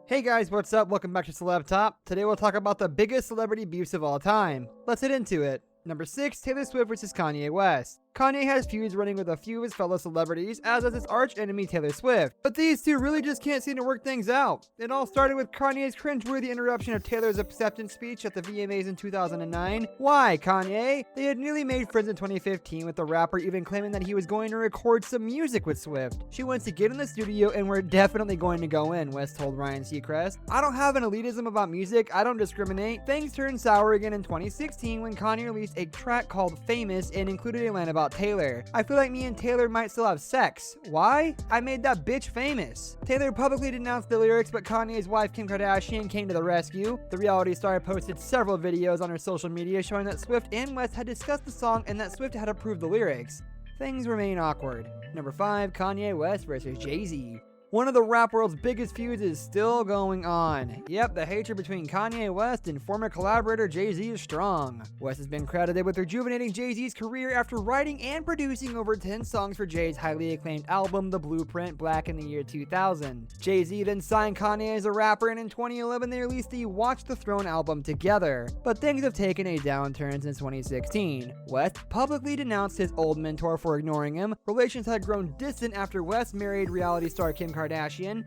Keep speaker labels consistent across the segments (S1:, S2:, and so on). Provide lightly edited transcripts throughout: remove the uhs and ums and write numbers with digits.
S1: Hey guys, what's up? Welcome back to Celeb Top. Today we'll talk about the biggest celebrity beefs of all time. Let's get into it. Number 6, Taylor Swift versus Kanye West. Kanye has feuds running with a few of his fellow celebrities, as does his arch enemy Taylor Swift. But these two really just can't seem to work things out. It all started with Kanye's cringeworthy interruption of Taylor's acceptance speech at the VMAs in 2009. Why, Kanye? They had nearly made friends in 2015, with the rapper even claiming that he was going to record some music with Swift. She wants to get in the studio and we're definitely going to go in, West told Ryan Seacrest. I don't have an elitism about music, I don't discriminate. Things turned sour again in 2016 when Kanye released a track called Famous and included a line about Taylor. I feel like me and Taylor might still have sex. Why? I made that bitch famous. Taylor publicly denounced the lyrics, but Kanye's wife Kim Kardashian came to the rescue. The reality star posted several videos on her social media showing that Swift and West had discussed the song and that Swift had approved the lyrics. Things remain awkward. Number 5, Kanye West versus Jay-Z. One of the rap world's biggest feuds is still going on. Yep, the hatred between Kanye West and former collaborator Jay-Z is strong. West has been credited with rejuvenating Jay-Z's career after writing and producing over 10 songs for Jay's highly acclaimed album, The Blueprint, back in the year 2000. Jay-Z then signed Kanye as a rapper, and in 2011 they released the Watch the Throne album together. But things have taken a downturn since 2016. West publicly denounced his old mentor for ignoring him. Relations had grown distant after West married reality star Kim Kardashian.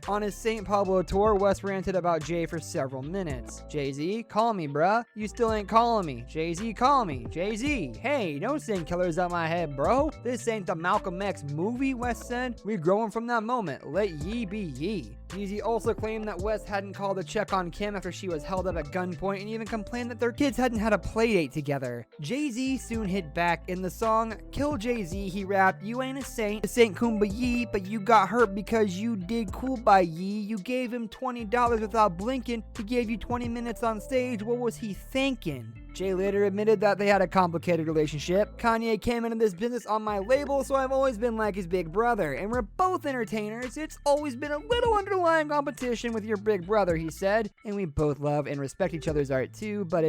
S1: On his St. Pablo tour, West ranted about Jay for several minutes. Jay-Z, call me, bruh. You still ain't calling me. Jay-Z, call me. Jay-Z, hey, don't sing killers out my head, bro. This ain't the Malcolm X movie, West said. We're growing from that moment. Let ye be ye. Jay-Z also claimed that West hadn't called to check on Kim after she was held up at gunpoint and even complained that their kids hadn't had a playdate together. Jay-Z soon hit back. In the song Kill Jay-Z, he rapped, "You ain't a saint, this ain't kumbaya, but you got hurt because you did cool by ye. You gave him $20 without blinking. He gave you 20 minutes on stage. What was he thinking?" Jay later admitted that they had a complicated relationship. Kanye came into this business on my label, so I've always been like his big brother, and we're both entertainers. It's always been a little underlying competition with your big brother, he said, and we both love and respect each other's art too, but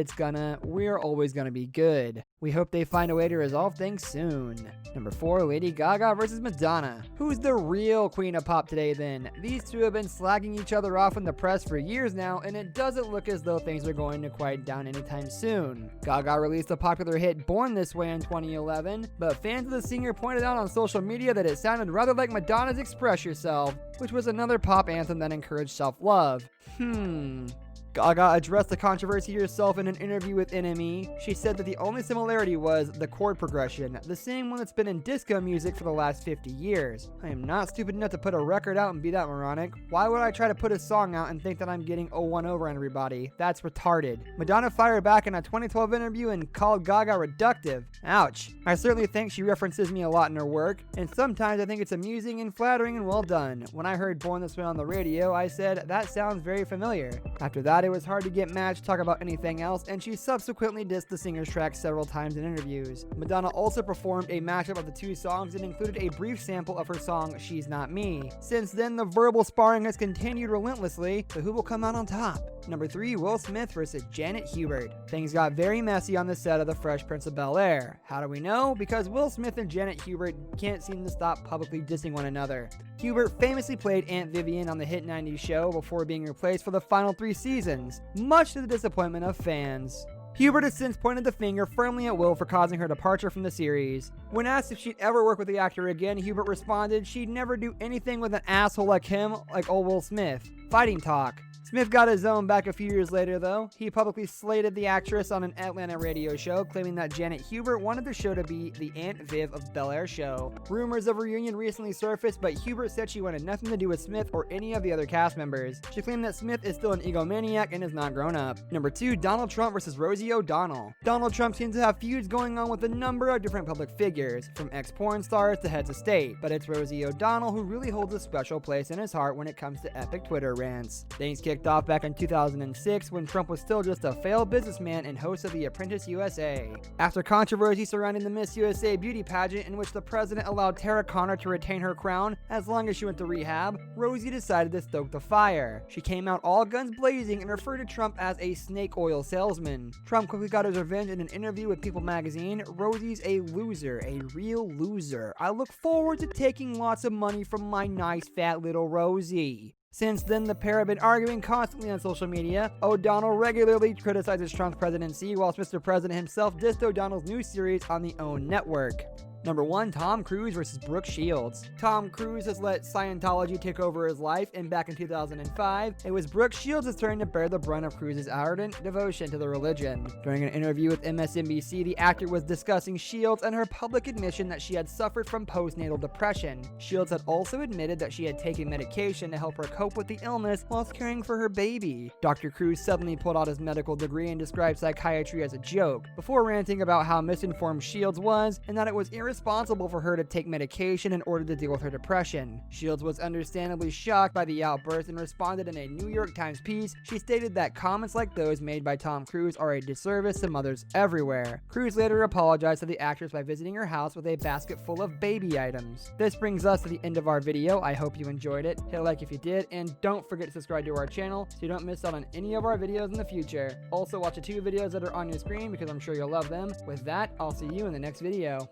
S1: we're always gonna be good. We hope they find a way to resolve things soon. Number 4, Lady Gaga versus Madonna. Who's the real queen of pop today then? These two have been slagging each other off in the press for years now, and it doesn't look as though things are going to quiet down anytime soon. Gaga released the popular hit Born This Way in 2011, but fans of the singer pointed out on social media that it sounded rather like Madonna's Express Yourself, which was another pop anthem that encouraged self-love. Gaga addressed the controversy herself in an interview with Imma. She said that the only similarity was the chord progression, the same one that's been in disco music for the last 50 years. I am not stupid enough to put a record out and be that moronic. Why would I try to put a song out and think that I'm getting 0-1 over on everybody? That's retarded. Madonna fired back in a 2012 interview and called Gaga reductive. Ouch. I certainly think she references me a lot in her work, and sometimes I think it's amusing and flattering and well done. When I heard Born This Way on the radio, I said, that sounds very familiar. After that, it was hard to get Madge to talk about anything else, and she subsequently dissed the singer's track several times in interviews. Madonna also performed a mashup of the two songs and included a brief sample of her song She's Not Me. Since then, the verbal sparring has continued relentlessly, so who will come out on top? Number 3, Will Smith versus Janet Hubert. Things got very messy on the set of The Fresh Prince of Bel-Air. How do we know? Because Will Smith and Janet Hubert can't seem to stop publicly dissing one another. Hubert famously played Aunt Vivian on the hit 90s show before being replaced for the final 3 seasons, much to the disappointment of fans. Hubert has since pointed the finger firmly at Will for causing her departure from the series. When asked if she'd ever work with the actor again, Hubert responded she'd never do anything with an asshole like him, like old Will Smith. Fighting talk. Smith got his own back a few years later though. He publicly slated the actress on an Atlanta radio show, claiming that Janet Hubert wanted the show to be the Aunt Viv of Bel-Air show. Rumors of a reunion recently surfaced, but Hubert said she wanted nothing to do with Smith or any of the other cast members. She claimed that Smith is still an egomaniac and is not grown up. Number 2, Donald Trump versus Rosie O'Donnell. Donald Trump seems to have feuds going on with a number of different public figures, from ex-porn stars to heads of state, but it's Rosie O'Donnell who really holds a special place in his heart when it comes to epic Twitter rants. Things kicked off back in 2006 when Trump was still just a failed businessman and host of The Apprentice USA. After controversy surrounding the Miss USA beauty pageant in which the president allowed Tara Conner to retain her crown as long as she went to rehab, Rosie decided to stoke the fire. She came out all guns blazing and referred to Trump as a snake oil salesman. Trump quickly got his revenge in an interview with People magazine. Rosie's a loser, a real loser. I look forward to taking lots of money from my nice fat little Rosie. Since then, the pair have been arguing constantly on social media. O'Donnell regularly criticizes Trump's presidency, whilst Mr. President himself dissed O'Donnell's new series on the OWN network. Number 1. Tom Cruise versus Brooke Shields. Tom Cruise has let Scientology take over his life, and back in 2005, it was Brooke Shields' turn to bear the brunt of Cruise's ardent devotion to the religion. During an interview with MSNBC, the actor was discussing Shields and her public admission that she had suffered from postnatal depression. Shields had also admitted that she had taken medication to help her cope with the illness whilst caring for her baby. Dr. Cruise suddenly pulled out his medical degree and described psychiatry as a joke, before ranting about how misinformed Shields was and that it was irresponsible for her to take medication in order to deal with her depression. Shields was understandably shocked by the outburst and responded in a New York Times piece. She stated that comments like those made by Tom Cruise are a disservice to mothers everywhere. Cruise later apologized to the actress by visiting her house with a basket full of baby items. This brings us to the end of our video. I hope you enjoyed it. Hit a like if you did, and don't forget to subscribe to our channel so you don't miss out on any of our videos in the future. Also, watch the 2 videos that are on your screen because I'm sure you'll love them. With that, I'll see you in the next video.